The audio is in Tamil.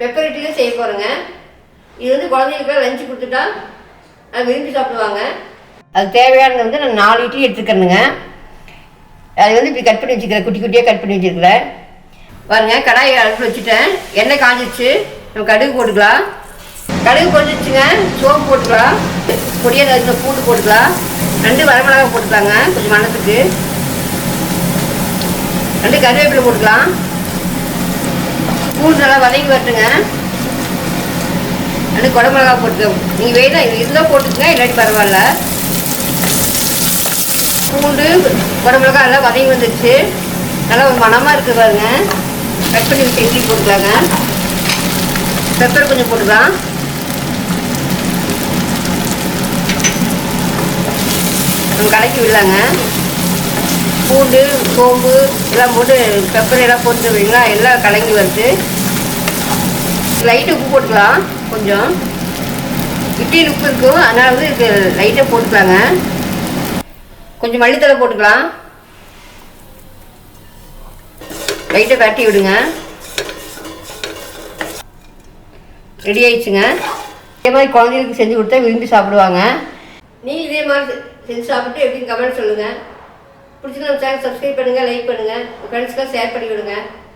பெப்பர் இட்லியும் செய்ய போகிறேங்க. இது வந்து குழந்தைங்களுக்கு லஞ்சு கொடுத்துட்டா அது விரும்பி சாப்பிடுவாங்க. அது தேவையானது வந்து நான் 4 இட்லி எடுத்துக்கிறேனுங்க. அது வந்து இப்படி கட் பண்ணி வச்சுக்கிறேன், குட்டி குட்டியாக கட் பண்ணி வச்சுருக்கிறேன். பாருங்க, கடாயை அடுப்பு வச்சுட்டேன். எண்ணெய் காஞ்சிடுச்சு. நம்ம கடுகு போட்டுக்கலாம். கடுகு போட்டுச்சுங்க. சோம்பு போட்டுக்கலாம். பொடியாக இந்த பூண்டு போட்டுக்கலாம். 2 வரமிளகா போட்டுக்கலாங்க கொஞ்சம் மணத்துக்கு. 2 கருவேப்பிலை போட்டுக்கலாம். பூண்டு நல்லா வதங்கி வரட்டுங்க. 2 குடமிளகா போட்டுக்க. நீங்கள் வேணா இதுதான் போட்டுக்கங்க, இல்லாட்டி பரவாயில்ல. பூண்டு குடமிளகா நல்லா வதங்கி வந்துடுச்சு. நல்லா ஒரு மணமாக இருக்குது பாருங்க. கட் பண்ணி செஞ்சு போட்டுக்கலாங்க. பெப்பர் கொஞ்சம் போட்டுக்கலாம். நம்ம கலக்கி விடலாங்க. பூண்டு சோம்பு எல்லாம் போட்டு பெப்பர் எல்லாம் போட்டு வைங்களா, எல்லாம் கலங்கி வருது. லைட்டு உப்பு போட்டுக்கலாம். கொஞ்சம் இட்லியில் உப்பு இருக்கும், அதனால் வந்து இதுக்கு லைட்டாக போட்டுக்கலாங்க. கொஞ்சம் மல்லித்தலை போட்டுக்கலாம். லைட்டாக கட்டி விடுங்க. ரெடி ஆயிடுச்சுங்க. இதே மாதிரி குழந்தைங்களுக்கு செஞ்சு கொடுத்தா விரும்பி சாப்பிடுவாங்க. நீங்கள் இதே மாதிரி செஞ்சு சாப்பிட்டு எப்படின்னு கமெண்ட் சொல்லுங்கள். பிடிச்சிருந்தா சேனல் சப்ஸ்கிரைப் பண்ணுங்கள், லைக் பண்ணுங்கள், உங்கள் ஃப்ரெண்ட்ஸ்க்கெலாம் ஷேர் பண்ணி விடுங்க.